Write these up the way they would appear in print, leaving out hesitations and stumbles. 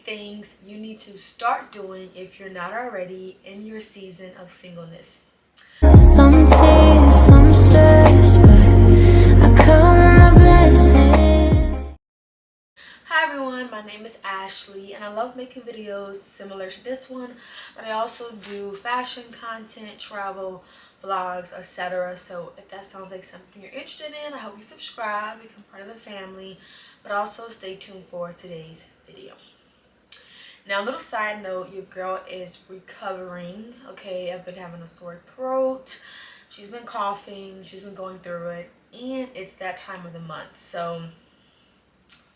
things you need to start doing if you're not already in your season of singleness. Some tears, some stress, but I count my blessings. Hi everyone, my name is Ashley and I love making videos similar to this one, but I also do fashion content, travel, vlogs, etc. So if that sounds like something you're interested in, I hope you subscribe, become part of the family, but also stay tuned for today's video. Now, a little side note, your girl is recovering, okay? I've been having a sore throat, she's been coughing, she's been going through it, and it's that time of the month, so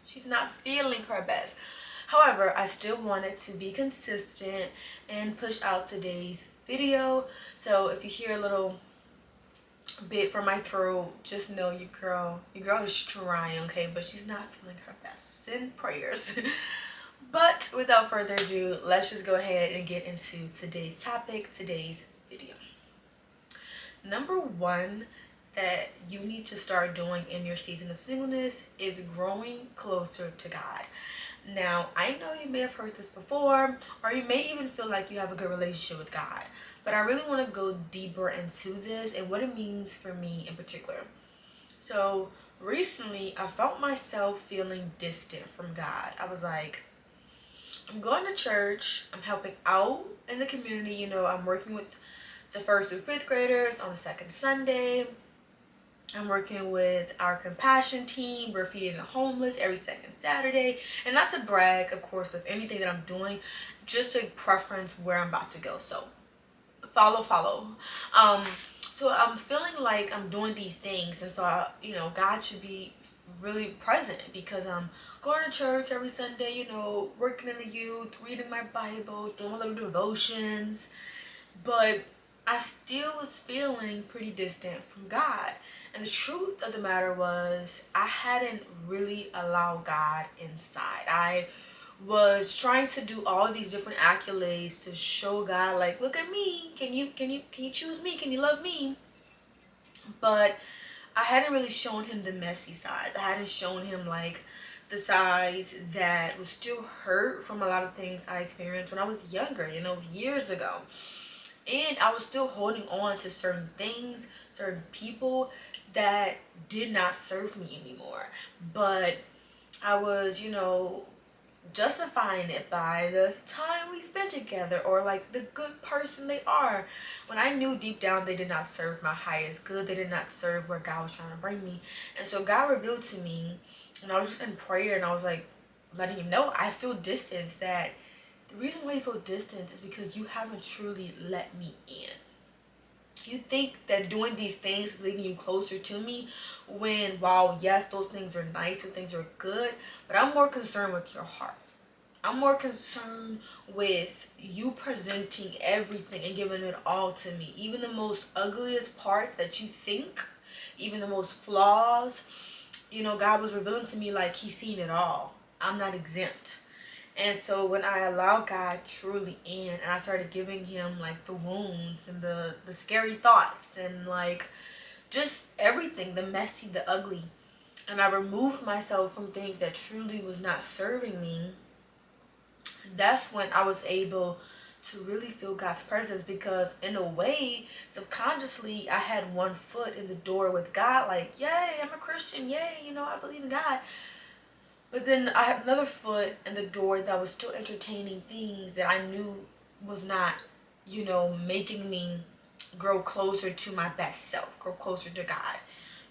she's not feeling her best. However, I still wanted to be consistent and push out today's video. So if you hear a little bit from my throat, just know your girl is trying, okay? But she's not feeling her best. Send prayers. But without further ado, let's just go ahead and get into today's topic, today's video. Number one that you need to start doing in your season of singleness is growing closer to God. Now, I know you may have heard this before, or you may even feel like you have a good relationship with God, but I really want to go deeper into this and what it means for me in particular. So recently, I felt myself feeling distant from God. I was like, I'm going to church, I'm helping out in the community, you know, I'm working with the 1st through 5th graders on the second Sunday. I'm working with our compassion team. We're feeding the homeless every second Saturday. And not to brag, of course, of anything that I'm doing, just a preference where I'm about to go. So follow. So I'm feeling like I'm doing these things, and so God should be really present because I'm going to church every Sunday, working in the youth, reading my Bible, doing my little devotions, but I still was feeling pretty distant from God. And the truth of the matter was I hadn't really allowed God inside. I was trying to do all of these different accolades to show God, like, look at me, can you choose me, can you love me? But I hadn't really shown him the messy sides. I hadn't shown him like the sides that was still hurt from a lot of things I experienced when I was younger, years ago. And I was still holding on to certain things, certain people that did not serve me anymore. But I was, justifying it by the time we spent together or like the good person they are, when I knew deep down they did not serve my highest good. They did not serve where God was trying to bring me. And so God revealed to me, and I was just in prayer, and I was like letting him know I feel distance. That the reason why you feel distance is because you haven't truly let me in. You think that doing these things is leading you closer to me, when while yes, those things are nice, those things are good, but I'm more concerned with your heart. I'm more concerned with you presenting everything and giving it all to me. Even the most ugliest parts that you think, even the most flaws, God was revealing to me like he's seen it all. I'm not exempt. And so when I allowed God truly in, and I started giving him like the wounds and the scary thoughts and like just everything, the messy, the ugly, and I removed myself from things that truly was not serving me, that's when I was able to really feel God's presence. Because in a way, subconsciously, I had one foot in the door with God, like, yay, I'm a Christian, yay, I believe in God. But then I had another foot in the door that was still entertaining things that I knew was not, making me grow closer to my best self, grow closer to God.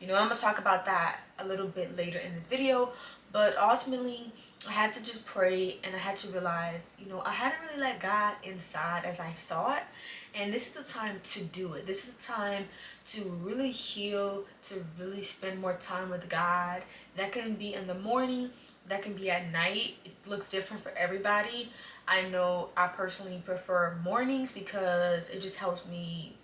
I'm going to talk about that a little bit later in this video. But ultimately, I had to just pray, and I had to realize, I hadn't really let God inside as I thought. And this is the time to do it. This is the time to really heal, to really spend more time with God. That can be in the morning, that can be at night. It looks different for everybody. I know I personally prefer mornings because it just helps me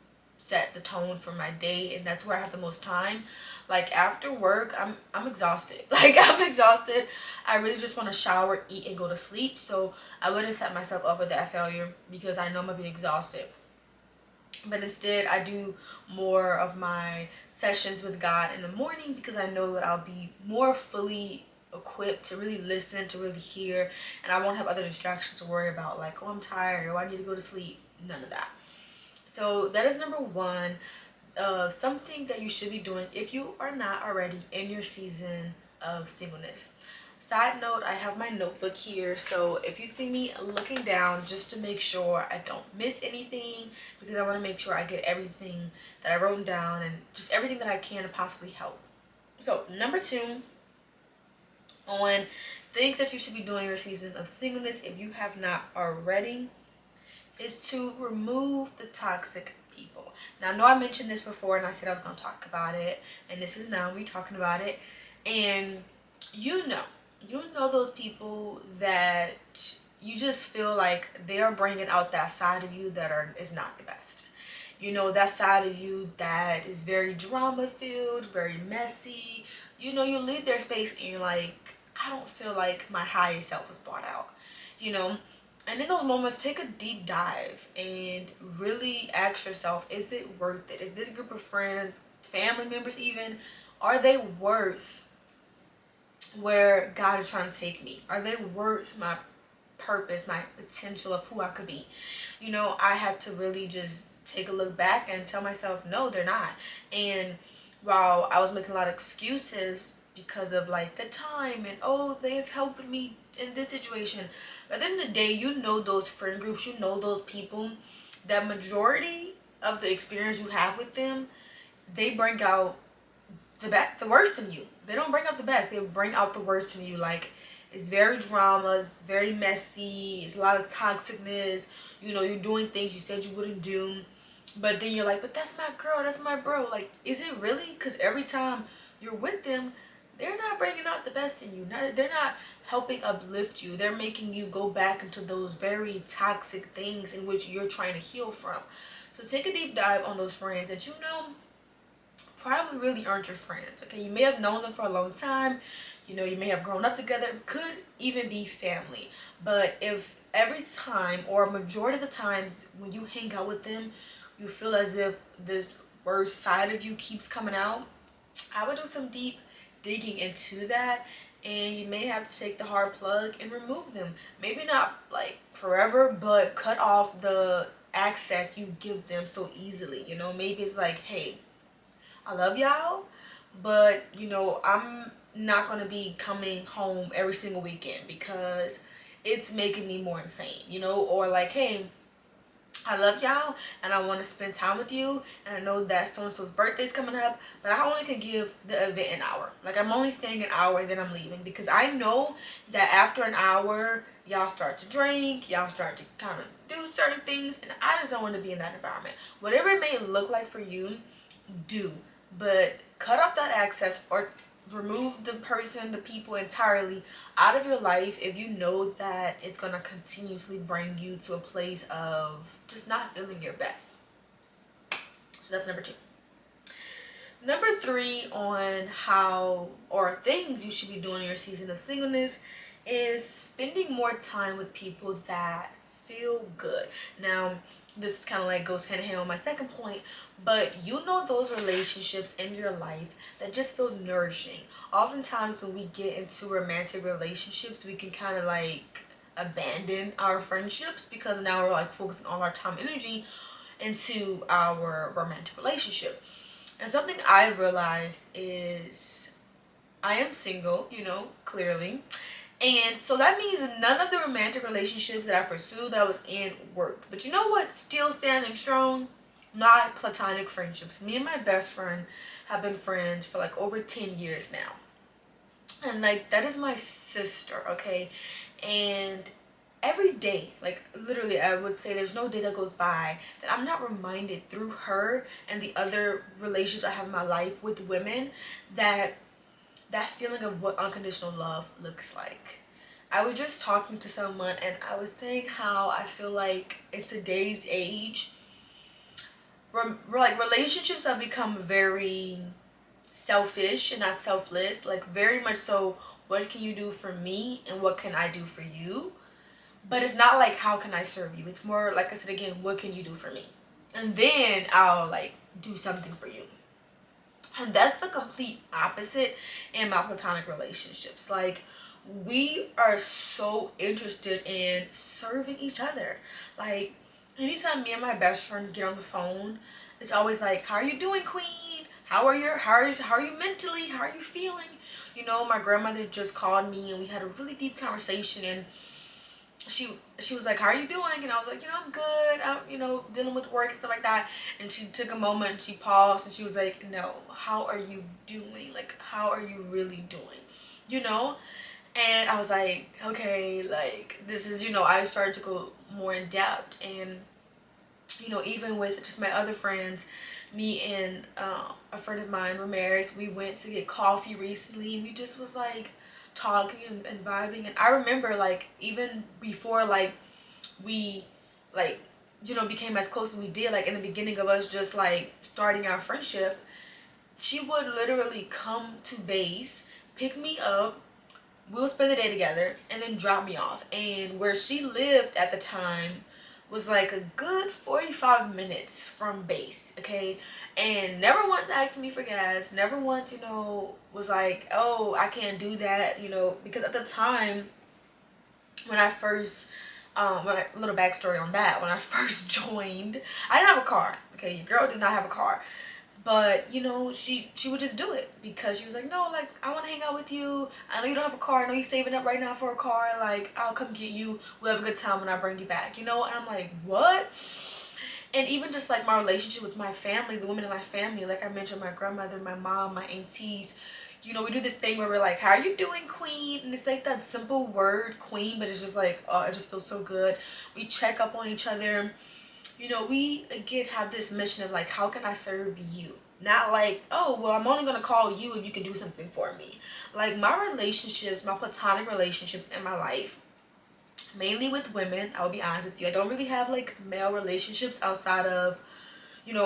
set the tone for my day, and that's where I have the most time. Like after work, I'm exhausted. Like I'm exhausted. I really just want to shower, eat, and go to sleep. So I wouldn't set myself up for that failure because I know I'm gonna be exhausted. But instead, I do more of my sessions with God in the morning because I know that I'll be more fully equipped to really listen, to really hear, and I won't have other distractions to worry about, like, oh, I'm tired, or I need to go to sleep. None of that. So that is number one. Something that you should be doing if you are not already in your season of singleness. Side note, I have my notebook here, so if you see me looking down, just to make sure I don't miss anything, because I want to make sure I get everything that I wrote down and just everything that I can to possibly help. So number two, on things that you should be doing in your season of singleness if you have not already, is to remove the toxic people. Now, I know I mentioned this before and I said I was going to talk about it, and this is now me talking about it. And you know those people that you just feel like they're bringing out that side of you that is not the best. You know, that side of you that is very drama filled, very messy. You know, you leave their space and you're like, I don't feel like my highest self was brought out. You know, and in those moments, take a deep dive and really ask yourself, is it worth it? Is this group of friends, family members even, are they worth where God is trying to take me? Are they worth my purpose, my potential of who I could be? You know, I had to really just take a look back and tell myself, no, they're not. And while I was making a lot of excuses because of like the time and, oh, they've helped me in this situation, at the end of the day, you know those friend groups, you know those people, that majority of the experience you have with them, they bring out the worst in you. They don't bring out the best, they bring out the worst in you. Like, it's very drama, it's very messy, it's a lot of toxicness. You know, you're doing things you said you wouldn't do, but then you're like, but that's my girl, that's my bro. Like, is it really? Because every time you're with them, they're not bringing out the best in you. They're not helping uplift you. They're making you go back into those very toxic things in which you're trying to heal from. So take a deep dive on those friends that you know probably really aren't your friends. Okay, you may have known them for a long time. You know, you may have grown up together. Could even be family. But if every time or a majority of the times when you hang out with them, you feel as if this worst side of you keeps coming out, I would do some deep digging into that, and you may have to take the hard plug and remove them. Maybe not like forever, but cut off the access you give them so easily. You know, maybe it's like, hey, I love y'all, but you know, I'm not gonna be coming home every single weekend because it's making me more insane. You know, or like, hey, I love y'all and I want to spend time with you, and I know that so-and-so's birthday's coming up, but I only can give the event an hour. Like, I'm only staying an hour and then I'm leaving, because I know that after an hour y'all start to drink, y'all start to kind of do certain things, and I just don't want to be in that environment. Whatever it may look like for you, do, but cut off that access or remove the person, the people entirely out of your life if you know that it's going to continuously bring you to a place of just not feeling your best. So that's number two. Number three on how or things you should be doing in your season of singleness is spending more time with people that feel good. Now, this kind of like goes hand in hand with my second point, but you know those relationships in your life that just feel nourishing. Oftentimes when we get into romantic relationships, we can kind of like abandon our friendships because now we're like focusing all our time and energy into our romantic relationship. And something I've realized is I am single, you know, clearly. And so that means none of the romantic relationships that I pursued that I was in worked. But you know what? Still standing strong? Not platonic friendships. Me and my best friend have been friends for like over 10 years now. And like, that is my sister, okay? And every day, like literally, I would say there's no day that goes by that I'm not reminded through her and the other relationships I have in my life with women that feeling of what unconditional love looks like. I was just talking to someone and I was saying how I feel like in today's age, like relationships have become very selfish and not selfless. Like, very much so, what can you do for me and what can I do for you? But it's not like, how can I serve you? It's more like I said again, what can you do for me? And then I'll like do something for you. And that's the complete opposite in my platonic relationships. Like, we are so interested in serving each other. Like, anytime me and my best friend get on the phone, it's always like, how are you doing, queen? How are you mentally? How are you feeling? You know, my grandmother just called me and we had a really deep conversation, and she was like, how are you doing? And I was like, I'm good. I'm, dealing with work and stuff like that. And she took a moment and she paused and she was like, no, how are you doing? Like, how are you really doing? You know? And I was like, okay, like, this is, I started to go more in depth. And, even with just my other friends, me and a friend of mine were married. We went to get coffee recently, and we just was like talking and vibing. And I remember, like, even before, like, we, like, became as close as we did, like, in the beginning of us just, like, starting our friendship, she would literally come to base, pick me up, we'll spend the day together, and then drop me off. And where she lived at the time was like a good 45 minutes from base, okay? And never once asked me for gas, never once, was like, oh, I can't do that, because at the time, when I first, a little backstory on that, when I first joined, I didn't have a car, okay? Your girl did not have a car. But, she would just do it because she was like, no, like, I want to hang out with you. I know you don't have a car. I know you're saving up right now for a car. Like, I'll come get you. We'll have a good time when I bring you back, And I'm like, what? And even just, like, my relationship with my family, the women in my family, like I mentioned, my grandmother, my mom, my aunties, we do this thing where we're like, how are you doing, queen? And it's like that simple word, queen, but it's just like, oh, it just feels so good. We check up on each other. We again have this mission of like, how can I serve you? Not like, oh, well, I'm only going to call you if you can do something for me. Like, my relationships, my platonic relationships in my life, mainly with women, I'll be honest with you, I don't really have like male relationships outside of,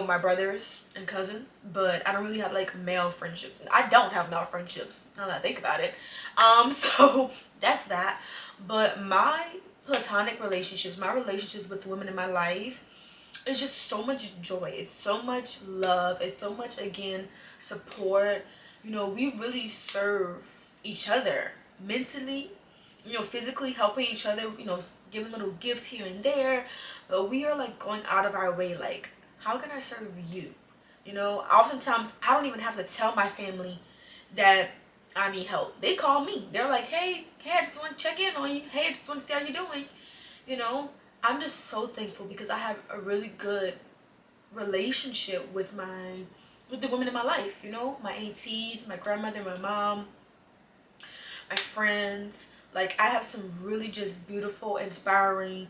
my brothers and cousins, but I don't really have like male friendships. I don't have male friendships, now that I think about it. So that's that. But my platonic relationships, my relationships with the women in my life, it's just so much joy, it's so much love, it's so much, again, support. We really serve each other mentally, physically helping each other, giving little gifts here and there. But we are like going out of our way, like, how can I serve you? Oftentimes I don't even have to tell my family that I need help. They call me, they're like, hey, I just want to check in on you. Hey, I just want to see how you're doing. I'm just so thankful because I have a really good relationship with the women in my life, my aunties, my grandmother, my mom, my friends. Like, I have some really just beautiful, inspiring,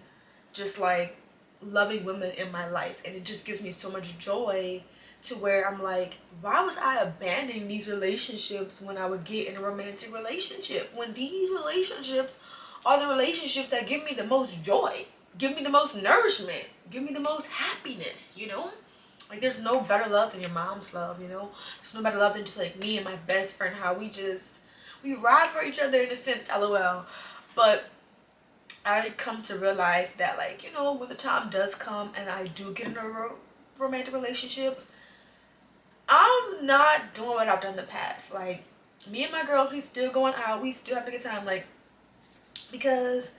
just like loving women in my life, and it just gives me so much joy to where I'm like, why was I abandoning these relationships when I would get in a romantic relationship, when these relationships are the relationships that give me the most joy, give me the most nourishment, give me the most happiness, Like, there's no better love than your mom's love, There's no better love than just like me and my best friend, how we ride for each other in a sense, lol. But I come to realize that, like, when the time does come and I do get in a romantic relationship, I'm not doing what I've done in the past. Like, me and my girls, we still going out, we still have a good time, like, because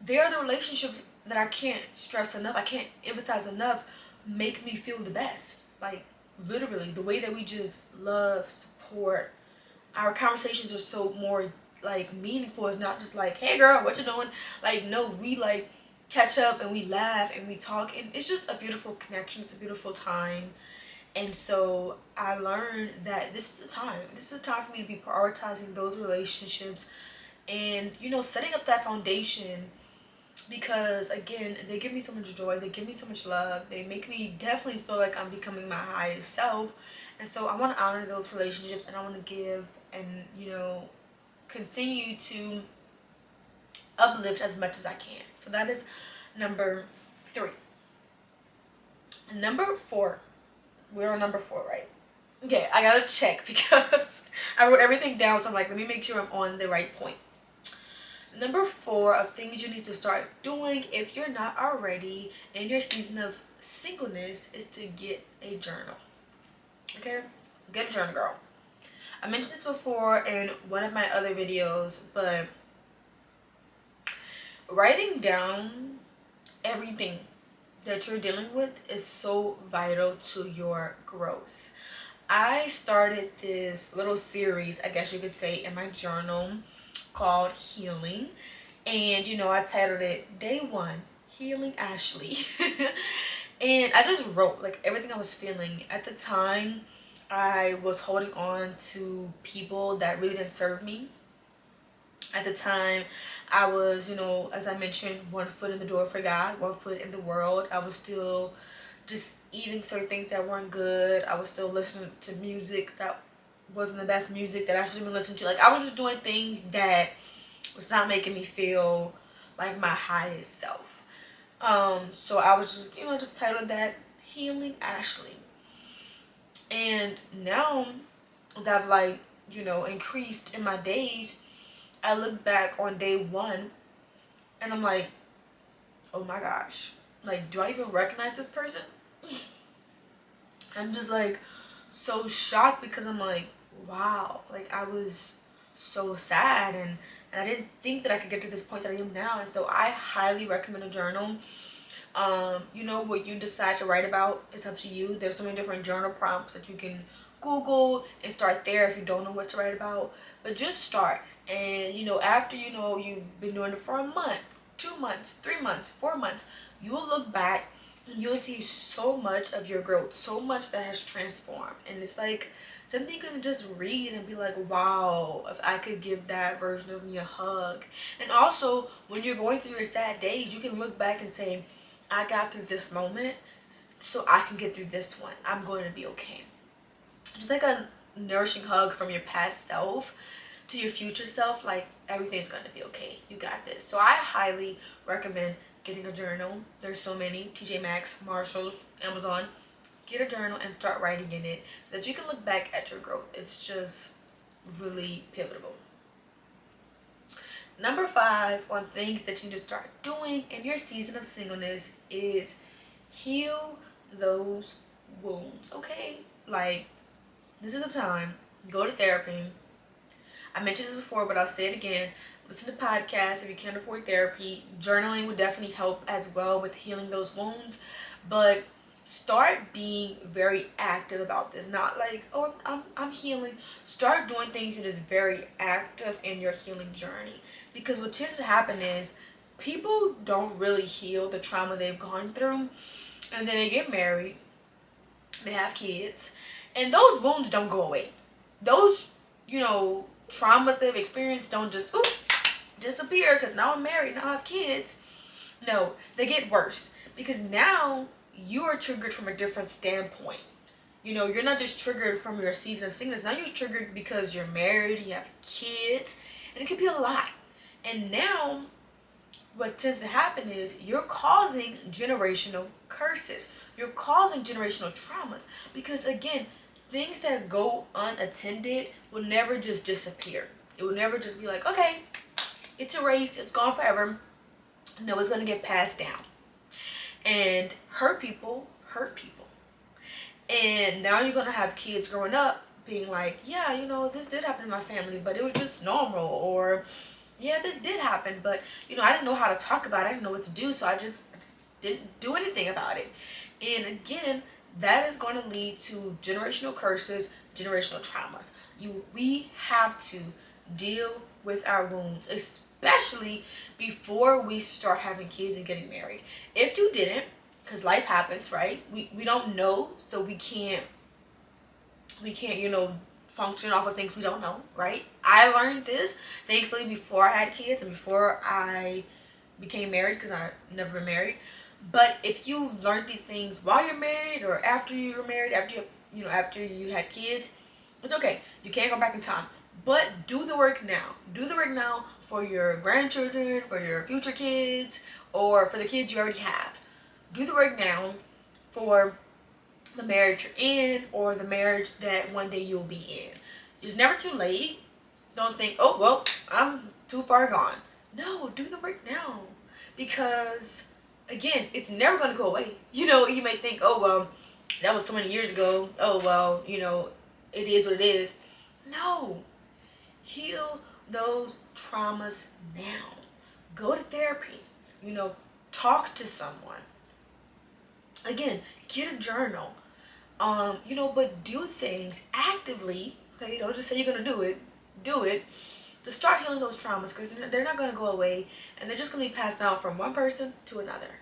they are the relationships that I can't stress enough, I can't emphasize enough, make me feel the best. Like, literally, the way that we just love, support, our conversations are so more like meaningful. It's not just like, hey girl, what you doing? Like, no, we like catch up and we laugh and we talk, and it's just a beautiful connection. It's a beautiful time. And so I learned that this is the time for me to be prioritizing those relationships and, setting up that foundation, because again, they give me so much joy, they give me so much love, they make me definitely feel like I'm becoming my highest self. And so I want to honor those relationships, and I want to give and, continue to uplift as much as I can. So that is number 3. Number 4, we're on number 4, right? Okay, I gotta check because I wrote everything down, so I'm like, let me make sure I'm on the right point. Number 4 of things you need to start doing if you're not already in your season of singleness is to get a journal. Okay? Get a journal, girl. I mentioned this before in one of my other videos, but writing down everything that you're dealing with is so vital to your growth. I started this little series, I guess you could say, in my journal called Healing. And I titled it Day One, Healing Ashley. And I just wrote like everything I was feeling. At the time, I was holding on to people that really didn't serve me. At the time, I was, as I mentioned, one foot in the door for God, one foot in the world. I was still just eating certain things that weren't good. I was still listening to music that wasn't the best music that I should have been listening to. Like, I was just doing things that was not making me feel like my highest self. So I was just, just titled that Healing Ashley. And now, as I've increased in my days, I look back on day one and I'm like, oh my gosh, like, do I even recognize this person? I'm just like so shocked because I'm like, wow, like I was so sad and I didn't think that I could get to this point that I am now. And so I highly recommend a journal. What you decide to write about, it's up to you. There's so many different journal prompts that you can Google and start there if you don't know what to write about. But just start. And after you've been doing it for a month, 2 months, 3 months, 4 months, you'll look back and you'll see so much of your growth, so much that has transformed. And it's like something you can just read and be like, wow, if I could give that version of me a hug. And also, when you're going through your sad days, you can look back and say, I got through this moment, so I can get through this one. I'm going to be okay. Just like a nourishing hug from your past self to your future self, like everything's going to be okay. You got this. So I highly recommend getting a journal. There's so many, TJ Maxx, Marshalls, Amazon. Get a journal and start writing in it so that you can look back at your growth. It's just really pivotal. Number 5 on things that you need to start doing in your season of singleness is heal those wounds, okay? Like, this is the time. Go to therapy. I mentioned this before, but I'll say it again. Listen to podcasts if you can't afford therapy. Journaling would definitely help as well with healing those wounds. But start being very active about this. Not like, oh, I'm healing. Start doing things that is very active in your healing journey. Because what tends to happen is people don't really heal the trauma they've gone through. And then they get married. They have kids. And those wounds don't go away. Those, traumas they've experienced don't just disappear because now I'm married, now I have kids. No, they get worse. Because now you are triggered from a different standpoint. You're not just triggered from your season of singleness. Now you're triggered because you're married, you have kids, and it could be a lot. And now what tends to happen is you're causing generational curses. You're causing generational traumas. Because again, things that go unattended will never just disappear. It will never just be like, okay, it's erased, it's gone forever. No, it's going to get passed down. And hurt people hurt people. And now you're going to have kids growing up being like, yeah, this did happen in my family, but it was just normal. Or, yeah, this did happen, but, I didn't know how to talk about it. I didn't know what to do, so I just didn't do anything about it. And again, that is going to lead to generational curses, generational traumas. We have to deal with our wounds, especially before we start having kids and getting married. If you didn't, because life happens, right? We don't know, so we can't function off of things we don't know, right? I learned this, thankfully, before I had kids and before I became married, because I've never been married. But if you learned these things while you're married or after you were married, after you had kids, it's okay. You can't go back in time. But do the work now. Do the work now for your grandchildren, for your future kids, or for the kids you already have. Do the work now for the marriage you're in or the marriage that one day you'll be in. It's never too late. Don't think, oh, well, I'm too far gone. No, do the work now. Because, again, it's never going to go away. You may think, oh, well, that was so many years ago. Oh, well, it is what it is. No. Heal those traumas now. Go to therapy. Talk to someone. Again, get a journal. But do things actively. Okay, don't just say you're gonna do it. Do it to start healing those traumas, because they're not gonna go away, and they're just gonna be passed down from one person to another.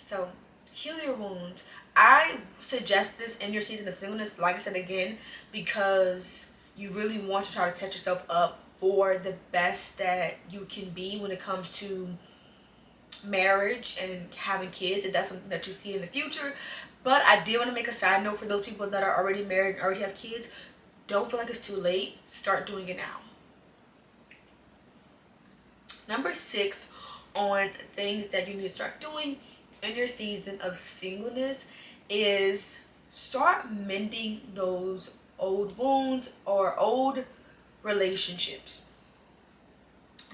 So heal your wounds. I suggest this in your season of singleness, like I said again, because you really want to try to set yourself up for the best that you can be when it comes to marriage and having kids, if that's something that you see in the future. But I did want to make a side note for those people that are already married and already have kids. Don't feel like it's too late. Start doing it now. Number 6 on things that you need to start doing in your season of singleness is start mending those old wounds or old relationships.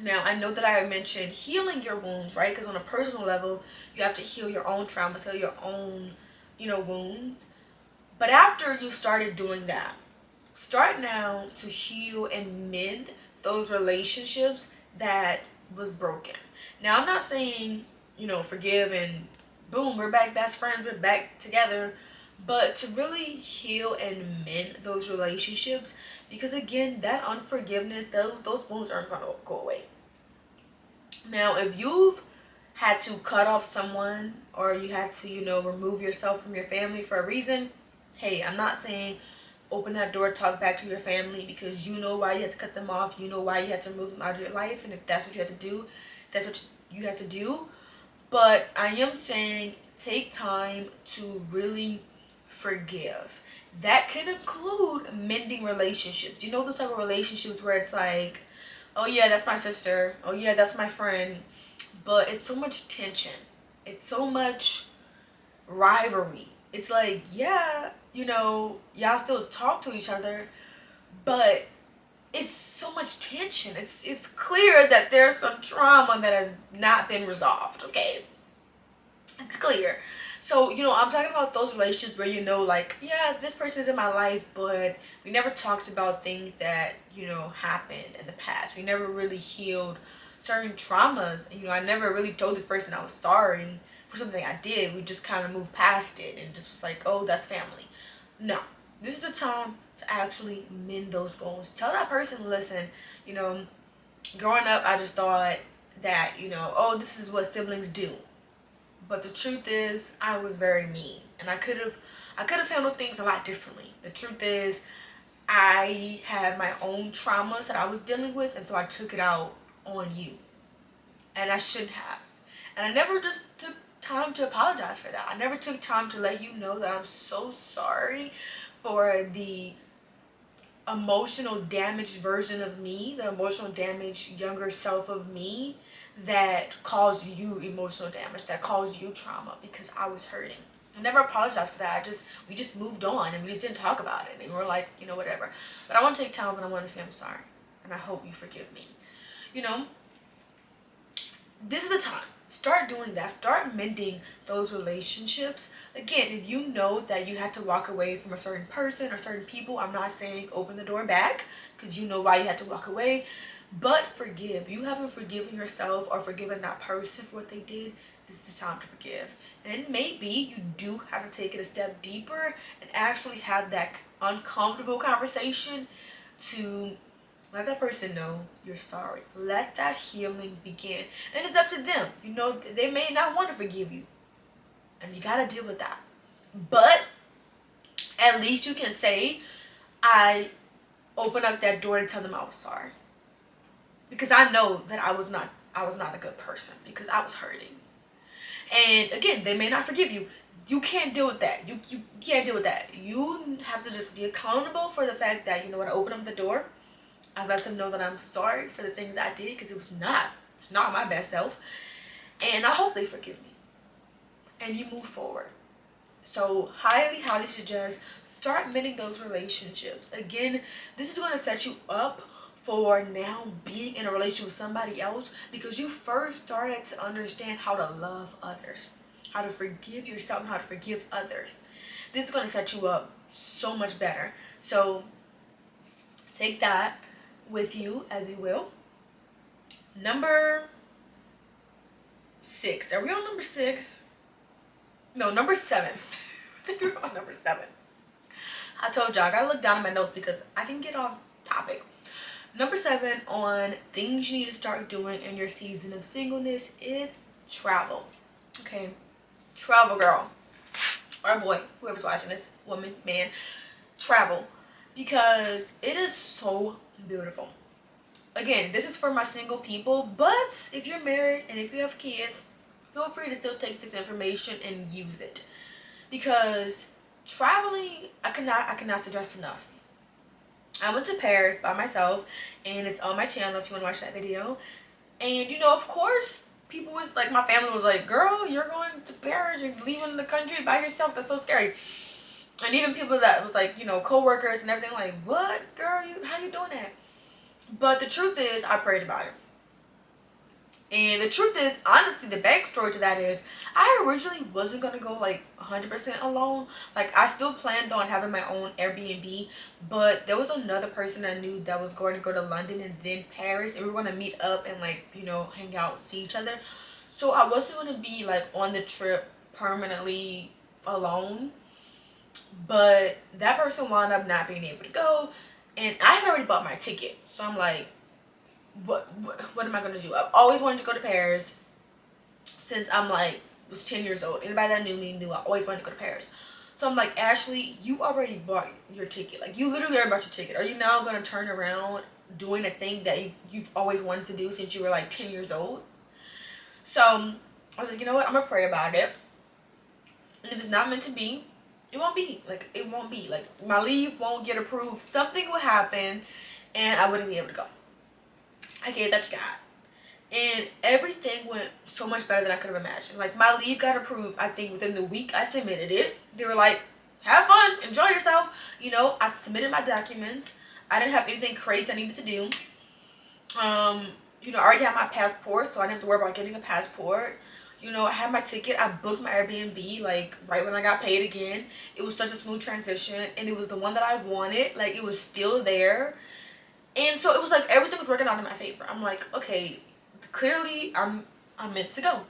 Now, I know that I mentioned healing your wounds, right? Because on a personal level, you have to heal your own traumas, heal your own, wounds. But after you started doing that, start now to heal and mend those relationships that was broken. Now, I'm not saying, forgive and boom, we're back best friends, we're back together. But to really heal and mend those relationships, because again, that unforgiveness, those wounds aren't going to go away. Now, if you've had to cut off someone, or you had to, remove yourself from your family for a reason, hey, I'm not saying open that door, talk back to your family, because you know why you had to cut them off, you know why you had to move them out of your life, and if that's what you had to do, that's what you had to do. But I am saying take time to really forgive. That can include mending relationships. Those type of relationships where it's like, oh yeah, that's my sister, oh yeah, that's my friend, but it's so much tension, it's so much rivalry. It's like, yeah, y'all still talk to each other, but it's so much tension. It's clear that there's some trauma that has not been resolved, okay? It's clear. So, I'm talking about those relationships where like, yeah, this person is in my life, but we never talked about things that, happened in the past. We never really healed certain traumas. I never really told this person I was sorry for something I did. We just kind of moved past it and just was like, oh, that's family. No. This is the time to actually mend those bones. Tell that person, listen, growing up, I just thought that, oh, this is what siblings do. But the truth is, I was very mean, and I could have handled things a lot differently. The truth is, I had my own traumas that I was dealing with, and so I took it out on you, and I shouldn't have. And I never just took time to apologize for that. I never took time to let you know that I'm so sorry for the emotional damaged version of me, the emotional damaged younger self of me that caused you emotional damage, that caused you trauma, because I was hurting. I never apologized for that. We just moved on, and we just didn't talk about it, and we're like, whatever. But I want to take time, and I want to say I'm sorry, and I hope you forgive me. This is the time. Start doing that. Start mending those relationships. Again, if you know that you had to walk away from a certain person or certain people, I'm not saying open the door back, because you know why you had to walk away. But forgive. You haven't forgiven yourself or forgiven that person for what they did. This is the time to forgive. And maybe you do have to take it a step deeper and actually have that uncomfortable conversation to let that person know you're sorry. Let that healing begin. And it's up to them. They may not want to forgive you. And you got to deal with that. But at least you can say, I opened up that door and tell them I was sorry. Because I know that I was not a good person, because I was hurting. And again, they may not forgive you. You can't deal with that. You can't deal with that. You have to just be accountable for the fact that, I opened up the door. I let them know that I'm sorry for the things I did, because it's not my best self. And I hope they forgive me. And you move forward. So highly suggest start mending those relationships. Again, this is going to set you up for now being in a relationship with somebody else, because you first started to understand how to love others, how to forgive yourself, and how to forgive others. this is going to set you up so much better. So take that with you as you will. Number 6. Are we on number 6? No, number 7. I think we're on number 7. I told y'all I gotta look down at my notes because I can get off topic. Number 7 on things you need to start doing in your season of singleness is travel. Okay, travel, girl or boy, whoever's watching this, woman, man, travel, because it is so beautiful. Again, this is for my single people, but if you're married and if you have kids, feel free to still take this information and use it, because traveling, I cannot suggest enough. I went to Paris by myself, and it's on my channel if you want to watch that video. And you know, of course, people was like, my family was like, girl, you're going to Paris, you're leaving the country by yourself, that's so scary. And even people that was like, you know, co-workers and everything, like, what, girl, how you doing that? But the truth is, I prayed about it. And the truth is, honestly, the backstory to that is, I originally wasn't going to go like 100% alone. Like, I still planned on having my own Airbnb, but there was another person I knew that was going to go to London and then Paris, and we were going to meet up and like, you know, hang out, see each other. So I wasn't going to be like on the trip permanently alone, but that person wound up not being able to go, and I had already bought my ticket. So I'm like, what am I gonna do? I've always wanted to go to Paris since I'm like was 10 years old. Anybody that knew me knew I always wanted to go to Paris. So I'm like, Ashley, you already bought your ticket. Like, you literally already bought your ticket. Are you now gonna turn around doing a thing that you've always wanted to do since you were like 10 years old? So I was like, you know what, I'm gonna pray about it, and if it's not meant to be, it won't be. Like, it won't be. Like, my leave won't get approved. Something will happen and I wouldn't be able to go. I gave that to God, and everything went so much better than I could have imagined. Like, my leave got approved, I think, within the week I submitted it. They were like, have fun, enjoy yourself. You know, I submitted my documents. I didn't have anything crazy I needed to do. You know, I already had my passport, so I didn't have to worry about getting a passport. You know, I had my ticket. I booked my Airbnb, like, right when I got paid again. It was such a smooth transition, and it was the one that I wanted. Like, it was still there. And so it was like everything was working out in my favor. I'm like, okay, clearly I'm meant to go.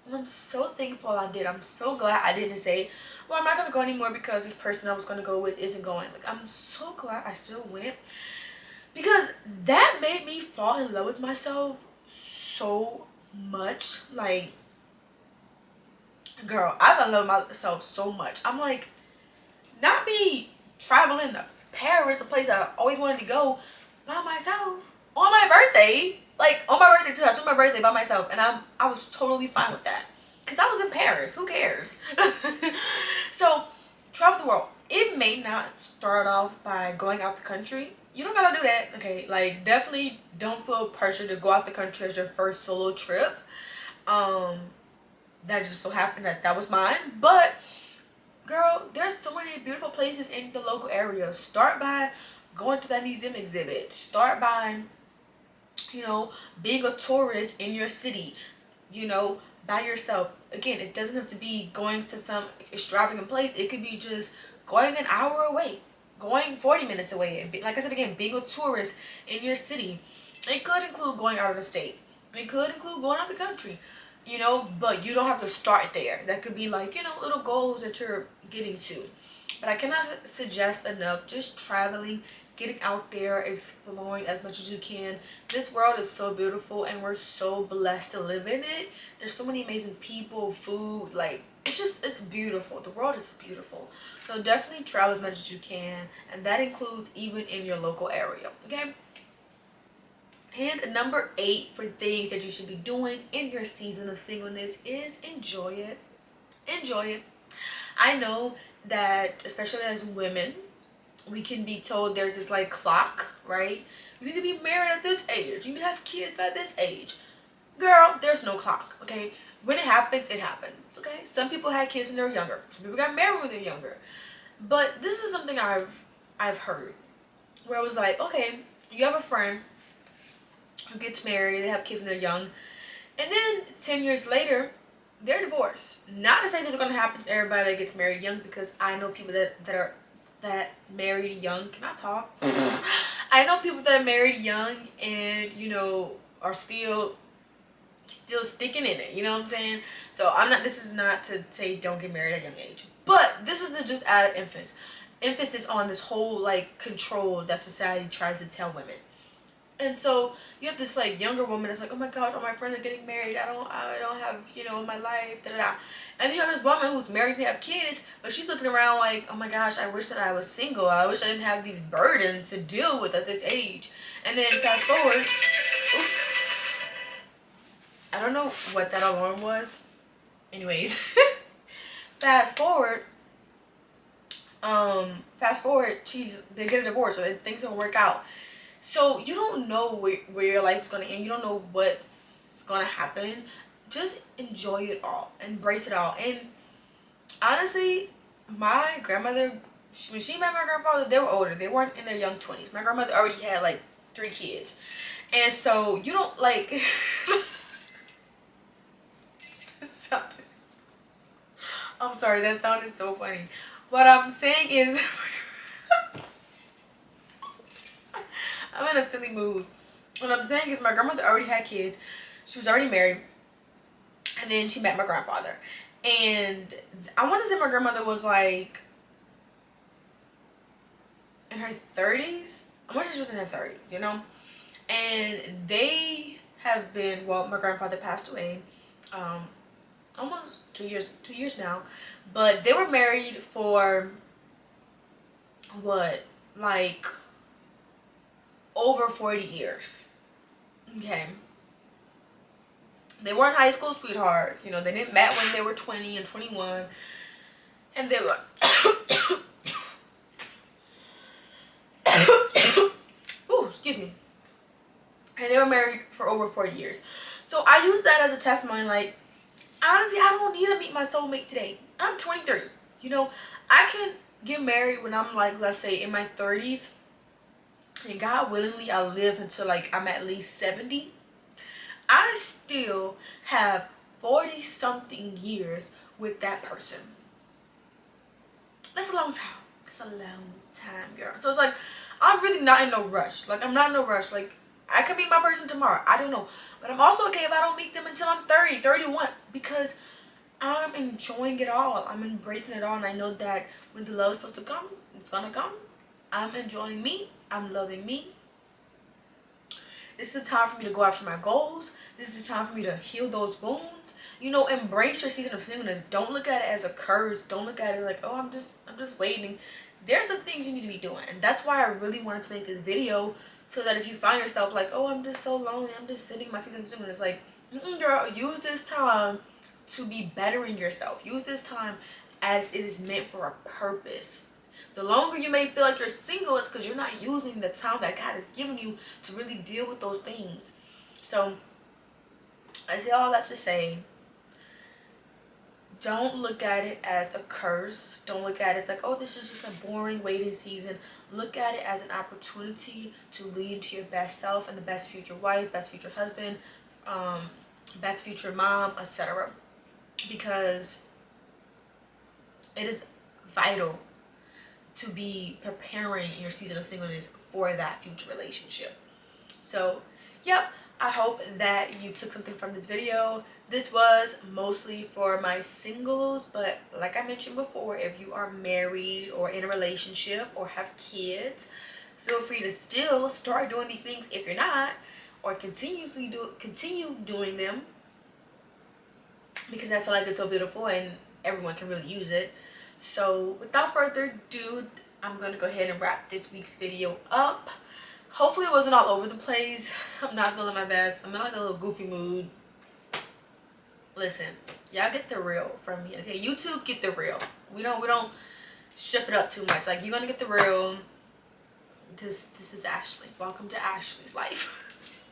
And I'm so thankful I did. I'm so glad I didn't say, well, I'm not going to go anymore because this person I was going to go with isn't going. Like, I'm so glad I still went, because that made me fall in love with myself so much. Like, girl, I fell in love with myself so much. I'm like, not me traveling to Paris, a place I always wanted to go, by myself on my birthday. Like, on my birthday too. I spent my birthday by myself, and I was totally fine with that, because I was in Paris. Who cares? So travel the world. It may not start off by going out the country. You don't gotta do that, okay? Like, definitely don't feel pressure to go out the country as your first solo trip. That just so happened that was mine. But girl, there's so many beautiful places in the local area. Start by going to that museum exhibit. Start by, you know, being a tourist in your city, you know, by yourself. Again, it doesn't have to be going to some extravagant place. It could be just going an hour away, going 40 minutes away. And like I said again, being a tourist in your city. It could include going out of the state. It could include going out of the country, you know, but you don't have to start there. That could be like, you know, little goals that you're getting to. But I cannot suggest enough just traveling, getting out there, exploring as much as you can. This world is so beautiful, and we're so blessed to live in it. There's so many amazing people, food, like, it's beautiful. The world is beautiful. So definitely travel as much as you can, and that includes even in your local area, okay? And number 8 for things that you should be doing in your season of singleness is enjoy it. Enjoy it. I know that, especially as women, we can be told there's this like clock, right? You need to be married at this age. You need to have kids by this age. Girl, there's no clock, okay? When it happens, okay? Some people had kids when they were younger. Some people got married when they're younger. But this is something I've heard, where I was like, okay, you have a friend who gets married, they have kids when they're young, and then 10 years later, they're divorced. Not to say this is going to happen to everybody that gets married young, because I know people that married young. Can I talk? I know people that are married young and, you know, are still sticking in it, you know what I'm saying? So this is not to say don't get married at a young age, but this is to just add emphasis on this whole like control that society tries to tell women. And so you have this like younger woman that's like, oh my gosh, all my friends are getting married, I don't have, you know, my life, da da da. And then you have this woman who's married and have kids, but she's looking around like, oh my gosh, I wish that I was single, I wish I didn't have these burdens to deal with at this age. And then fast forward, I don't know what that alarm was. Anyways, fast forward, they get a divorce, or things don't work out. So you don't know where your life's gonna end. You don't know what's gonna happen. Just enjoy it all, embrace it all. And honestly, my grandmother, when she met my grandfather, they were older. They weren't in their young 20s. My grandmother already had like 3 kids, and so you don't like. I'm sorry, that sounded so funny. What I'm saying is, I'm in a silly mood. What I'm saying is, my grandmother already had kids. She was already married. And then she met my grandfather. And I want to say my grandmother was like in her 30s. I want to say she was in her 30s, you know? And they have been, well, my grandfather passed away almost 2 years now. But they were married for what, like over 40 years. Okay. They weren't high school sweethearts, you know, they didn't met when they were 20 and 21. And they were ooh, excuse me. And they were married for over 40 years. So I use that as a testimony, like, honestly, I don't need to meet my soulmate today. I'm 23. You know, I can get married when I'm like, let's say in my 30s. And God willingly, I'll live until like I'm at least 70. I still have 40 something years with that person. That's a long time. That's a long time, girl. So it's like, I'm really not in no rush. Like, I'm not in no rush. Like, I can meet my person tomorrow. I don't know. But I'm also okay if I don't meet them until I'm 30, 31. Because I'm enjoying it all. I'm embracing it all. And I know that when the love is supposed to come, it's going to come. I'm enjoying me. I'm loving me. This is a time for me to go after my goals. This is a time for me to heal those wounds. You know, embrace your season of singleness. Don't look at it as a curse. Don't look at it like, oh, I'm just waiting. There's some things you need to be doing. And that's why I really wanted to make this video, so that if you find yourself like, oh, I'm just so lonely, I'm just sitting in my season of singleness, like, girl, use this time to be bettering yourself. Use this time as it is meant for a purpose. The longer you may feel like you're single, it's because you're not using the time that God has given you to really deal with those things. So I say all that to say, don't look at it as a curse. Don't look at it as like, oh, this is just a boring waiting season. Look at it as an opportunity to lead to your best self and the best future wife, best future husband, best future mom, etc. Because it is vital to be preparing your season of singleness for that future relationship. So, yep, I hope that you took something from this video. This was mostly for my singles, but like I mentioned before, if you are married or in a relationship or have kids, feel free to still start doing these things if you're not, or continue doing them, because I feel like it's so beautiful and everyone can really use it. So without further ado, I'm going to go ahead and wrap this week's video up. Hopefully it wasn't all over the place. I'm not feeling my best. I'm in like a little goofy mood. Listen, y'all get the real from me, okay? YouTube, get the real. We don't shift it up too much. Like, you're going to get the real. This is Ashley. Welcome to Ashley's life.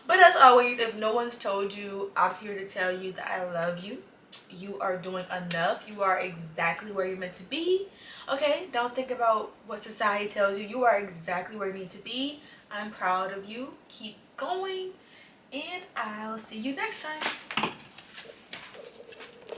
But as always, if no one's told you, I'm here to tell you that I love you. You are doing enough. You are exactly where you're meant to be. Okay, don't think about what society tells you. You are exactly where you need to be. I'm proud of you. Keep going, and I'll see you next time.